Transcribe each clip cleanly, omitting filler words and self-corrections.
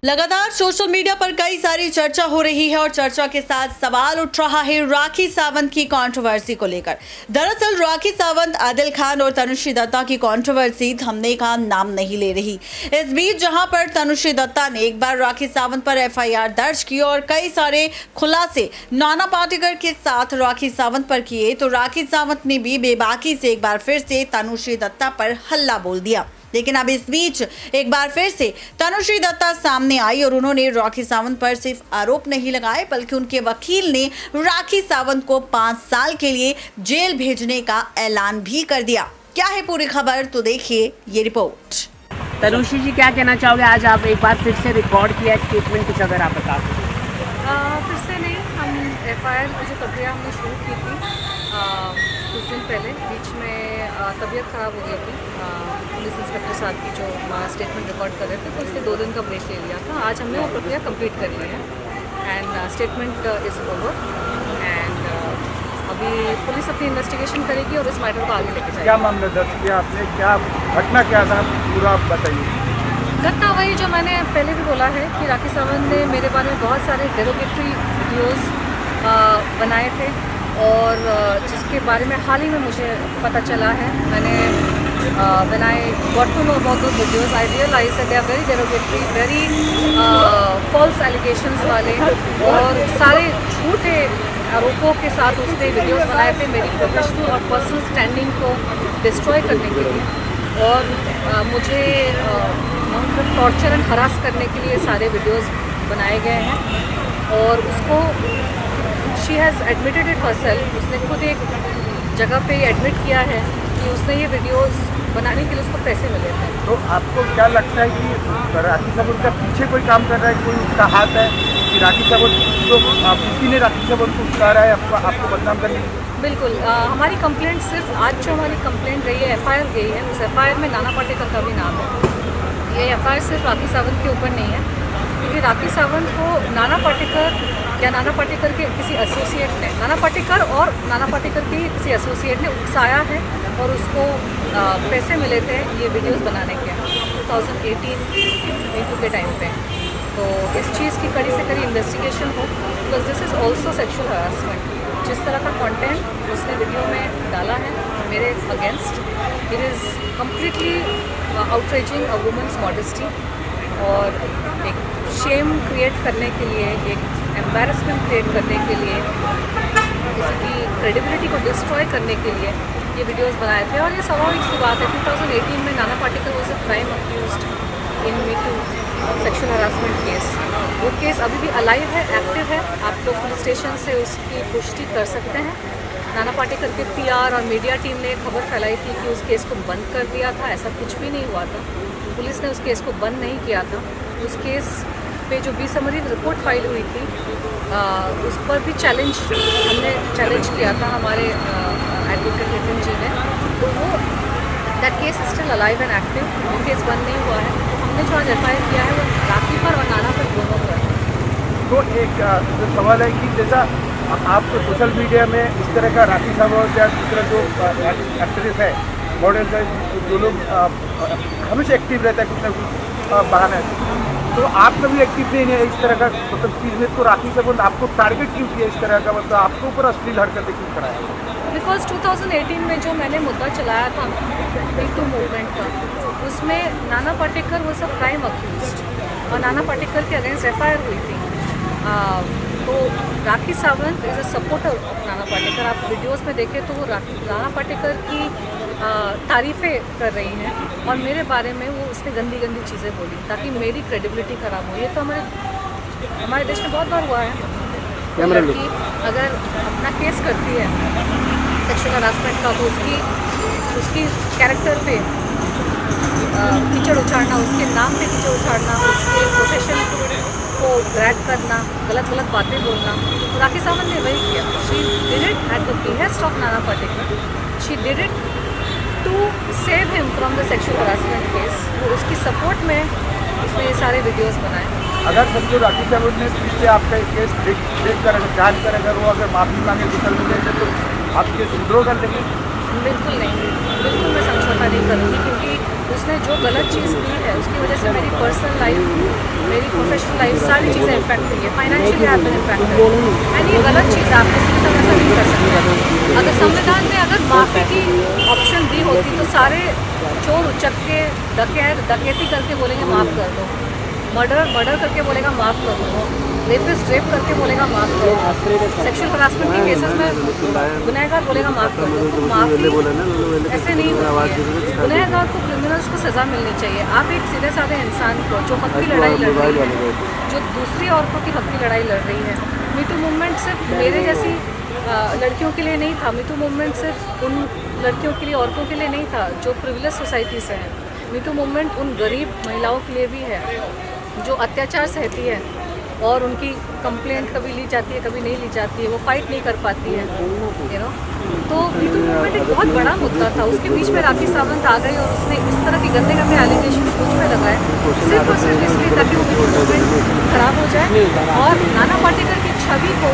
लगातार social media पर कई सारी चर्चा हो रही है और चर्चा के साथ सवाल उठ रहा है राखी सावंत की कंट्रोवर्सी को लेकर। दरअसल राखी सावंत, आदिल खान और तनुश्री दत्ता की कंट्रोवर्सी थमने का नाम नहीं ले रही। इस बीच जहां पर तनुश्री दत्ता ने एक बार राखी सावंत पर एफआईआर दर्ज की और कई सारे खुलासे नाना पाटेकर के साथ राखी सावंत पर किए, तो राखी सावंत ने भी बेबाकी से एक बार फिर से तनुश्री दत्ता पर हल्ला बोल दिया। लेकिन अब इस बीच एक बार फिर से तनुश्री दत्ता सामने आई और उन्होंने राखी सावंत पर सिर्फ आरोप नहीं लगाए, बल्कि उनके वकील ने राखी सावंत को 5 साल के लिए जेल भेजने का ऐलान भी कर दिया। क्या है पूरी खबर, तो देखिए ये रिपोर्ट। तनुश्री जी, क्या कहना चाहोगे? आज आप एक बार फिर से रिकॉर्ड किया स्टेटमेंट, कुछ अगर आप बता सकें। फिर से नहीं, हम एफआईआर की जो प्रक्रिया हमने शुरू की थी कुछ दिन पहले, बीच में तबीयत ख़राब हो गई थी। पुलिस इंस्पेक्टर साहब की जो स्टेटमेंट रिकॉर्ड कर रहे थे, तो इसलिए 2 दिन का ब्रेक ले लिया था। आज हमने वो प्रक्रिया कंप्लीट कर ली है and statement is over and अभी पुलिस अपनी इन्वेस्टिगेशन करेगी और इस मैटर को आगे लेके जाएगी। क्या मामला दर्ज किया आपने, क्या घटना क्या था, पूरा आप बताइए। घटना वही जो मैंने पहले भी बोला है कि राखी सावंत ने मेरे बारे में बहुत सारे डेरोगेटरी वीडियोज़ बनाए थे और जिसके बारे में हाल ही में मुझे पता चला है। मैंने when I got to know about those videos, I realized that they are very derogatory, very false allegations वाले और सारे झूठे आरोपों के साथ उसने वीडियोस बनाए थे मेरी प्रोफेशनल और पर्सनल स्टैंडिंग को डिस्ट्रॉय करने के लिए और मुझे टॉर्चर एंड हरास करने के लिए सारे वीडियोस बनाए गए हैं और उसको she has admitted it herself. उसने खुद एक जगह पे एडमिट किया है कि उसने ये वीडियोस बनाने के लिए उसको पैसे मिले थे। तो आपको क्या लगता है कि राखी सावंत का पीछे कोई काम कर रहा है, कोई उसका हाथ है कि राखी सावंत तो किसी ने राखी सावंत को उतारा रहा है आपको बदनाम करने? बिल्कुल, हमारी कंप्लेंट सिर्फ आज जो हमारी कंप्लेंट रही है, एफआईआर गई है, उस एफआईआर में नाना पाटेकर का भी नाम है। ये एफआईआर सिर्फ राखी सावंत के ऊपर नहीं है, क्योंकि राखी सावंत को नाना पाटेकर या नाना पाटेकर के किसी एसोसिएट ने, नाना पाटेकर और नाना पाटेकर के किसी एसोसिएट ने उकसाया है और उसको पैसे मिले थे ये वीडियोस बनाने के 2018 के टाइम पे। तो इस चीज़ की कड़ी से कड़ी इन्वेस्टिगेशन हो, because this is also sexual harassment. जिस तरह का कंटेंट उसने वीडियो में डाला है मेरे against, it is completely outraging a women's modesty और एक शेम क्रिएट करने के लिए, एक एम्बैरसमेंट क्रिएट करने के लिए, किसी की क्रेडिबिलिटी को डिस्ट्रॉय करने के लिए ये वीडियोस बनाए थे। और ये स्वाभाविक सी बात है, 2018 में Nana Patekar was a crime accused in me too sexual harassment case. वो केस अभी भी अलाइव है, एक्टिव है। आप लोग पुलिस स्टेशन से उसकी पुष्टि कर सकते हैं। नाना पाटेकर के पीआर और मीडिया टीम ने खबर फैलाई थी कि उस केस को बंद कर दिया था। ऐसा कुछ भी नहीं हुआ था। पुलिस ने उस केस को बंद नहीं किया था। उस केस पे जो 20 समरी रिपोर्ट फाइल हुई थी उस पर भी हमने चैलेंज किया था हमारे एडवोकेट नितिन जी ने। तो वो that case is still alive and active, वो केस बंद नहीं हुआ है। हमने जो आज एफआईआर किया है वो राखी पर और नाना पर दोनों पर। तो एक जो सवाल है कि जैसा आप तो सोशल मीडिया में इस तरह का राखी सावंत या दूसरा जो एक्ट्रेस है, मॉडल है, जो लोग हमेशा एक्टिव रहता है कुछ ना कुछ बहाना है, तो आप कभी एक्टिव नहीं है इस तरह का मतलब चीज़ में, तो राखी सावंत आपको टारगेट क्यों किया इस तरह का, मतलब आपके ऊपर अश्लील हरकतें क्यों कराया? बिकॉज 2018 में जो मैंने मुद्दा चलाया था मी टू मूवमेंट का, उसमें नाना पाटेकर वो सब क्राइम अक्यूज्ड और नाना पाटेकर के अगेंस्ट एफआईआर हुई थी। तो Rakhi Sawant is a supporter of Nana Patekar. आप वीडियोस में देखें तो वो नाना पाटेकर की तारीफ़ें कर रही हैं और मेरे बारे में वो उसने गंदी गंदी चीज़ें बोली ताकि मेरी क्रेडिबिलिटी ख़राब हो। ये तो हमारे देश में बहुत बार हुआ है। लड़की अगर अपना केस करती है सेक्शुअल हरासमेंट का, तो उसकी कैरेक्टर पे कीचड़ उछाड़ना, उसके नाम पे कीचड़ उछाड़ना, उसके प्रोफेशन को ड्रैग करना, गलत बातें बोलना। तो राखी सावंत ने वही किया। She did it at the behest of Nana Patekar. She did it to save him from the sexual harassment case. वो उसकी सपोर्ट में उसने ये सारे वीडियोस बनाए। अगर समझो राखी सावंत ने फिर से आपका केस देख कर जाँच कर अगर वो अगर माफ़ी मांगे सोशल मीडिया से, तो आप केस विड्रॉ कर देंगे? बिल्कुल नहीं, बिल्कुल मैं समझौता नहीं करूँगी, क्योंकि उसने जो गलत चीज़ की है उसकी वजह से मेरी पर्सनल लाइफ, मेरी प्रोफेशनल लाइफ, सारी चीज़ें इम्पैक्ट हुई है। Financially I have been impacted and ये गलत चीज़ है, आप किसी के साथ ऐसा नहीं कर सकते। अगर संविधान में अगर माफ़ी की ऑप्शन दी होती तो सारे चोर उचक्के डकैती करके बोलेंगे माफ़ कर दो, मर्डर करके बोलेगा माफ़ कर दो, रेपिस्ट रेप करके बोलेगा माफ़ कर दो, सेक्सुअल हरासमेंट के केसेस में गुनहगार बोलेगा माफ़ कर दो। तो माफ़ी ऐसे नहीं होती है, गुनहगार को, क्रिमिनल्स को सज़ा मिलनी चाहिए। आप एक सीधे साधे इंसान को जो हक की लड़ाई लड़ रही है, जो दूसरी औरतों की हक की लड़ाई लड़ रही है, मीटू मूवमेंट सिर्फ मेरे जैसी लड़कियों के लिए नहीं था, मीटू मूवमेंट सिर्फ उन लड़कियों के लिए, औरतों के लिए नहीं था जो प्रिविलेज सोसाइटी से हैं। मीटू मूवमेंट उन गरीब महिलाओं के लिए भी है जो अत्याचार सहती है और उनकी कंप्लेंट कभी ली जाती है, कभी नहीं ली जाती है, वो फाइट नहीं कर पाती है, यू नो। तो मीटू मूवमेंट एक बहुत बड़ा मुद्दा था, उसके बीच में राखी सावंत आ गई और उसने इस तरह की गंदे गंदे एलिगेशन मुझ में लगाए सिर्फ और सिर्फ इसलिए ताकि वो मीटू मूवमेंट खराब हो जाए और नाना पाटेकर की छवि को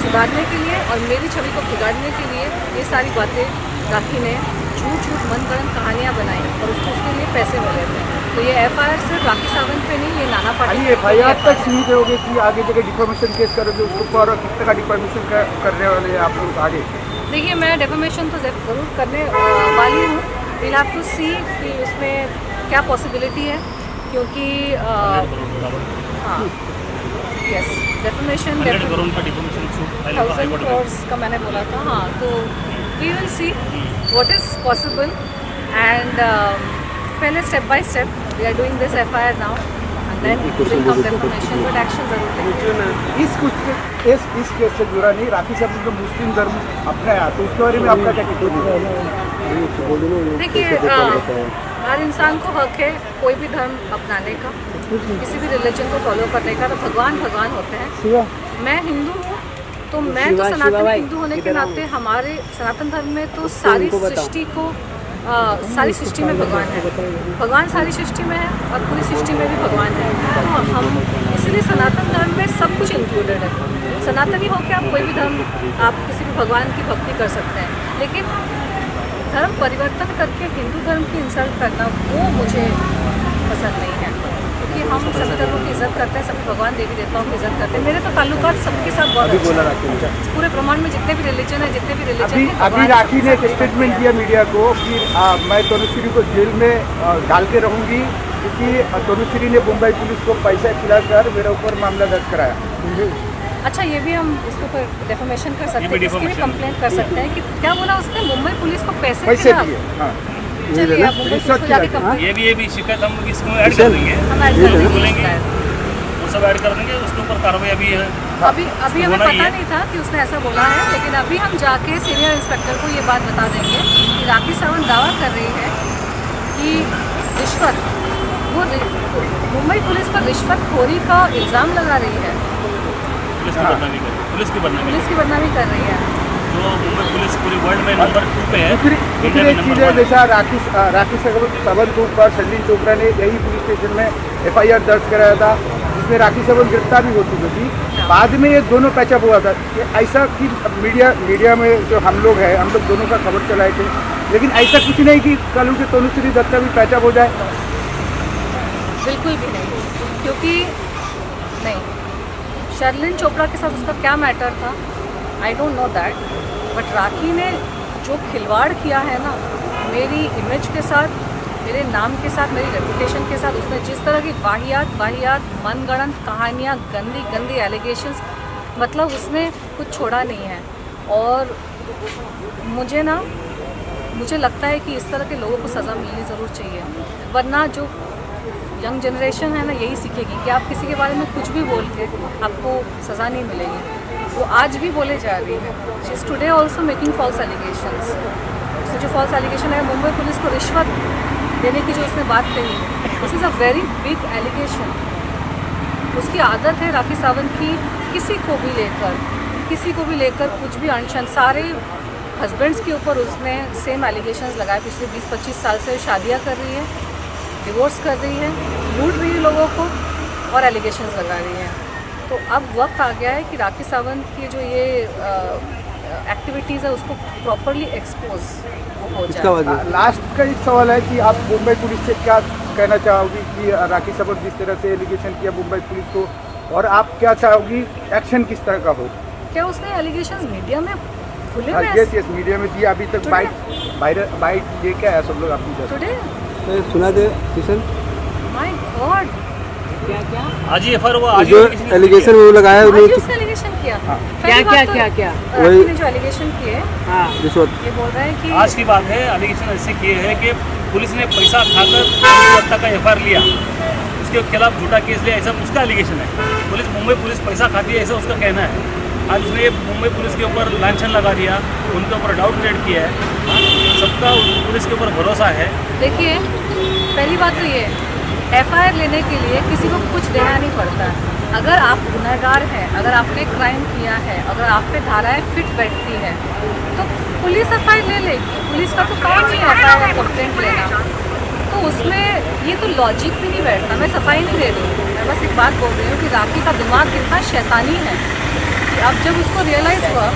सुधारने के लिए और मेरी छवि को बिगाड़ने के लिए ये सारी बातें राखी ने झूठ मनगढ़ंत कहानियाँ बनाई और उसके लिए पैसे मिले थे। तो ये एफआईआर सिर्फ राखी सावंत पे नहीं, ये नाना पाटेकर एफआईआर तक सीमित होगी कि आगे जगह डिफॉर्मेशन केस करोगे उसके ऊपर, और कितने का डिफॉर्मेशन करने वाले हैं आप लोग आगे? देखिए, मैं डिफॉर्मेशन तो ज़रूर करने वाली हूँ। विल हैव टू सी कि उसमें क्या पॉसिबिलिटी है, क्योंकि हाँ, यस, डिफॉर्मेशन 1000 करोड़ का मैंने बोला था। हाँ, तो we will see what is possible and पहले step by step we are doing this FIR now and then will come deformation, but action जरूर लेंगे। इस केस से जुड़ा नहीं, राखी साहब ने मुस्लिम धर्म अपनाया, तो उसके बारे में आपका क्या टिप्पणी? देखिए, हर इंसान को हक है कोई भी धर्म अपनाने का, किसी भी रिलीजन को फॉलो करने का। तो भगवान होते हैं। मैं हिंदू हूँ, तो मैं तो सनातन हिंदू होने के नाते हमारे सनातन धर्म में तो सारी सृष्टि में भगवान है, भगवान सारी सृष्टि में है और पूरी सृष्टि में भी भगवान है। तो हम इसीलिए सनातन धर्म में सब कुछ इंक्लूडेड है। सनातनी हो के आप कोई भी धर्म, आप किसी भी भगवान की भक्ति कर सकते हैं, लेकिन धर्म परिवर्तन करके हिंदू धर्म की इंसल्ट करना वो मुझे पसंद नहीं है, क्योंकि हम सभी धर्मों की इज्जत करते हैं, सभी भगवान देवी देवताओं की इज्जत करते हैं। मेरे तो ताल्लुकात सबके साथ बहुत अच्छे हैं। पूरे ब्रह्मांड में जितने भी रिलीजन है, अभी राखी ने एक स्टेटमेंट दिया मीडिया को कि मैं तनुश्री को जेल में डाल के रहूँगी, क्योंकि तनुश्री ने मुंबई पुलिस को पैसा खिलाकर मेरे ऊपर मामला दर्ज कराया। अच्छा, ये भी हम इसके ऊपर डेफामेशन कर सकते हैं, इसकी भी कंप्लेंट कर सकते हैं कि क्या बोला उसने, मुंबई पुलिस को पैसे दिए। हाँ, चलिए आप मुंबई पुलिस को जाके कंप्लेंट, ये भी शिकायत हम इसमें ऐड कर देंगे, हम ऐड कर देंगे, बोलेंगे वो सब ऐड कर देंगे, उसके ऊपर कार्रवाई अभी है। अभी हमें पता नहीं था कि उसने ऐसा बोला है, लेकिन अभी हम जाके सीनियर इंस्पेक्टर को ये बात बता देंगे कि राखी सावंत दावा कर रही है कि रिश्वत, वो मुंबई पुलिस पर रिश्वतखोरी का इल्ज़ाम लगा रही है, पुलिस की बदनामी कर रही है। जो मुंबई पुलिस पूरी वर्ल्ड में नंबर 2 पे है। दूसरी एक चीज़ है, जैसा राखी सावंत के ऊपर शर्लिन चोपड़ा ने यही पुलिस स्टेशन में एफआईआर दर्ज कराया था, जिसमें राखी सावंत गिरफ्तार भी हो चुकी थी। बाद में ये दोनों पैचअप हुआ था कि ऐसा कि मीडिया में जो हम लोग हैं, हम लोग दोनों का खबर चलाए थे, लेकिन ऐसा कुछ नहीं कि कल उनके तनुश्री दत्ता भी पैचअप हो जाए। बिल्कुल भी नहीं, क्योंकि नहीं, शर्लिन चोपड़ा के साथ उसका क्या मैटर था, I don't know that, but Rakhi ने जो खिलवाड़ किया है ना मेरी इमेज के साथ, मेरे नाम के साथ, मेरी रेपुटेशन के साथ, उसने जिस तरह की वाहियात मनगढ़ंत कहानियाँ, गंदी एलिगेशंस, मतलब उसने कुछ छोड़ा नहीं है। और मुझे लगता है कि इस तरह के लोगों को सज़ा मिलनी ज़रूर चाहिए, वरना जो यंग जनरेशन है ना यही सीखेगी कि आप किसी के बारे में कुछ भी बोल के आपको सज़ा नहीं मिलेगी। वो आज भी बोले जा रही है, she is today also making false allegations. उसने जो फॉल्स एलिगेशन है मुंबई पुलिस को रिश्वत देने की जो उसने बात कही, this is a very big allegation. उसकी आदत है राखी सावंत की किसी को भी लेकर कुछ भी अनशन, सारे हस्बैंड्स के ऊपर उसने सेम एलिगेशंस लगाए। पिछले 20-25 साल से शादियाँ कर रही है, डिवोर्स कर रही है, लूट रही है लोगों को और एलिगेशंस लगा रही है। तो अब वक्त आ गया है कि राखी सावंत की जो ये एक्टिविटीज़ है उसको प्रॉपरली एक्सपोज हो इसका जाए। वजह लास्ट का एक सवाल है कि आप मुंबई पुलिस से क्या कहना चाहोगी कि राखी सावंत जिस तरह से एलिगेशन किया मुंबई पुलिस को, और आप क्या चाहोगी एक्शन किस तरह का हो? क्या उसने एलिगेशंस मीडिया में खुले में यस यस, मीडिया में दिया अभी तक बाइट लेके आया सब लोग आपकी तरफ। टुडे? तो सुना दे किशन माय गॉड, आज ही एफआईआर हुआ, आज जो ही एलिगेशन वो लगाया आज उन्होंने उसने एलिगेशन किया। क्या पहली क्या बात तो क्या क्या वही- राखी ने जो एलिगेशन किए, हाँ रिश्वत ये बोल रहे हैं कि आज की बात है। एलिगेशन ऐसे किए हैं कि पुलिस ने पैसा खाकर हत्या का एफआईआर लिया, उसके खिलाफ झूठा केस लिया, ऐसा उसका एलिगेशन है। मुंबई पुलिस पैसा खाती है, ऐसा उसका कहना है। आज उसने मुंबई पुलिस के ऊपर लांछन लगा दिया, उनके ऊपर डाउट क्रिएट किया है। हाँ, सबका पुलिस के ऊपर भरोसा है। देखिए, पहली बात तो ये एफआईआर लेने के लिए किसी को कुछ देना नहीं पड़ता। अगर आप गुनहगार हैं, अगर आपने क्राइम किया है, अगर आप पे धाराएं फिट बैठती है तो पुलिस एफआईआर ले लेगी। पुलिस का तो काम ही है एफआईआर कंप्लेंट लेना। तो उसमें ये तो लॉजिक भी नहीं बैठता। मैं सफाई नहीं दे रही हूँ, मैं बस एक बात बोल रही हूँ कि राखी का दिमाग कितना शैतानी है कि अब जब उसको रियलाइज़ हुआ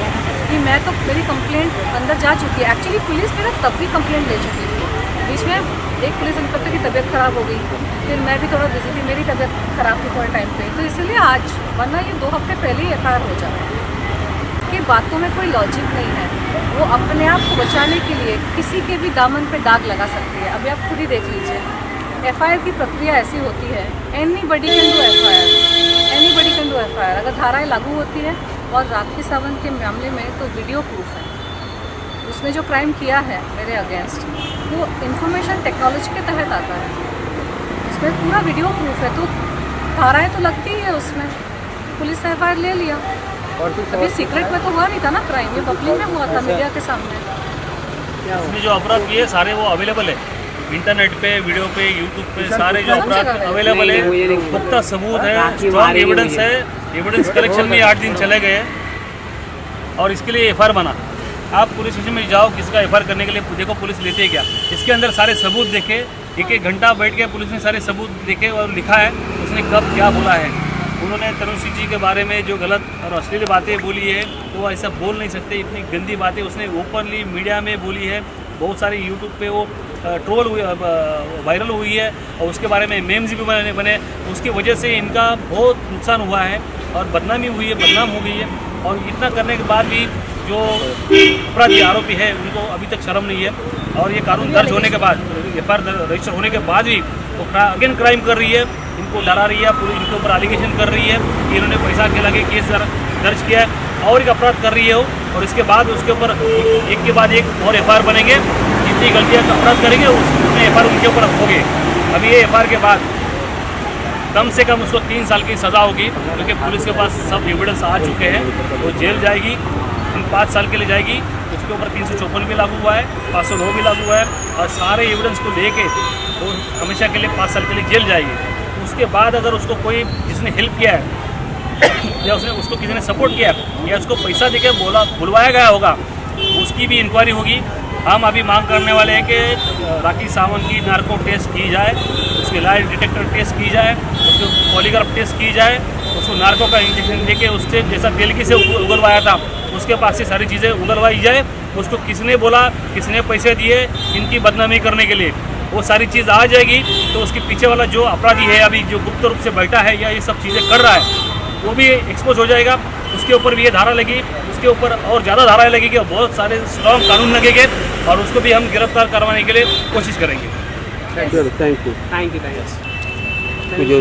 कि मैं तो मेरी कंप्लेंट अंदर जा चुकी है। एक्चुअली पुलिस मेरा तब भी कंप्लेंट ले चुकी थी। बीच में एक पुलिस इंस्पेक्टर की तबीयत ख़राब हो गई, फिर मैं भी थोड़ा बिजी थी, मेरी तबीयत ख़राब थी थोड़े टाइम पे, तो इसीलिए आज, वरना ये 2 हफ्ते पहले ही एफआईआर हो जाता। कि बातों में कोई लॉजिक नहीं है। वो अपने आप को बचाने के लिए किसी के भी दामन पे दाग लगा सकती है। अभी आप खुद ही देख लीजिए, एफआईआर की प्रक्रिया ऐसी होती है, anybody can do FIR, anybody can do FIR. अगर धाराएं लागू होती है, और राखी सावंत के मामले में तो वीडियो प्रूफ है, उसने जो क्राइम किया है मेरे अगेंस्ट, वो इंफॉर्मेशन टेक्नोलॉजी के तहत आता है, उसमें पूरा वीडियो प्रूफ है, तो धाराएं तो लगती ही है उसमें। पुलिस ने एफआईआर ले लिया। और कुछ अभी सीक्रेट में तो हुआ नहीं था ना क्राइम, ये पब्लिक में हुआ था, मीडिया के सामने। उसने जो अपराध किए सारे वो अवेलेबल है इंटरनेट पे, वीडियो पे, यूट्यूब पे, सारे जो सब अपराध जगह अवेलेबल नहीं, मुझे है। नहीं पुख्ता सबूत है, राखी स्ट्रॉन्ग मारेगी एविडेंस मुझे। है। एविडेंस कलेक्शन में 8 दिन चले गए और इसके लिए एफआईआर बना। आप पुलिस स्टेशन में जाओ, किसका एफआईआर करने के लिए देखो पुलिस लेते है क्या। इसके अंदर सारे सबूत देखे, एक घंटा बैठ के पुलिस ने सारे सबूत देखे और लिखा है उसने कब क्या बोला है। उन्होंने तनुश्री जी के बारे में जो गलत और अश्लील बातें बोली है, तो वो ऐसा बोल नहीं सकते। इतनी गंदी बातें उसने ओपनली मीडिया में बोली है। बहुत सारे यूट्यूब पे वो ट्रोल हुई, वायरल हुई है, और उसके बारे में मेम्स भी बने। उसकी वजह से इनका बहुत नुकसान हुआ है और बदनामी हुई है, बदनाम हो गई है। और इतना करने के बाद भी जो अपराधी आरोपी है उनको अभी तक शर्म नहीं है। और ये कानून दर्ज होने के बाद, एफआईआर रजिस्टर होने के बाद भी वो अगेन क्राइम कर रही है, इनको डरा रही है, पूरी इनके ऊपर एलिगेशन कर रही है कि इन्होंने पैसा के लगे केस दर्ज किया है और एक अपराध कर रही है वो। और इसके बाद उसके ऊपर एक के बाद एक और एफआईआर बनेंगे। जितनी गलतियाँ अपराध करेंगे उसमें एफआईआर उनके ऊपर होगी। अभी ये एफआईआर के बाद कम से कम उसको 3 साल की सज़ा होगी, क्योंकि पुलिस के पास सब एविडेंस आ चुके हैं। वो जेल जाएगी, 5 साल के लिए जाएगी। उसके ऊपर 354 भी लागू हुआ है, 509 भी लागू हुआ है, और सारे एविडेंस को लेके वो हमेशा के लिए 5 साल के लिए जेल जाएगी। उसके बाद अगर उसको कोई जिसने हेल्प किया है या उसको किसी ने सपोर्ट किया या उसको पैसा देके बुलवाया गया होगा, उसकी भी इंक्वायरी होगी। हम अभी मांग करने वाले हैं कि राखी सावंत की नार्को टेस्ट की जाए, उसके लाई डिटेक्टर टेस्ट की जाए, उसको पॉलीग्राफ टेस्ट की जाए, उसको नार्को का इंजेक्शन देके उससे जैसा तेलगी से उगलवाया था उसके पास से सारी चीज़ें उगलवाई जाए। उसको किसने बोला, किसने पैसे दिए इनकी बदनामी करने के लिए, वो सारी चीज़ आ जाएगी। तो उसके पीछे वाला जो अपराधी है अभी जो गुप्त रूप से बैठा है या ये सब चीज़ें कर रहा है, वो भी एक्सपोज हो जाएगा। उसके ऊपर भी ये धारा लगी, उसके ऊपर और ज़्यादा धाराएं लगेगी और बहुत सारे स्ट्रॉन्ग कानून लगेंगे, और उसको भी हम गिरफ्तार करवाने के लिए कोशिश करेंगे। Thank you thank you. मुझे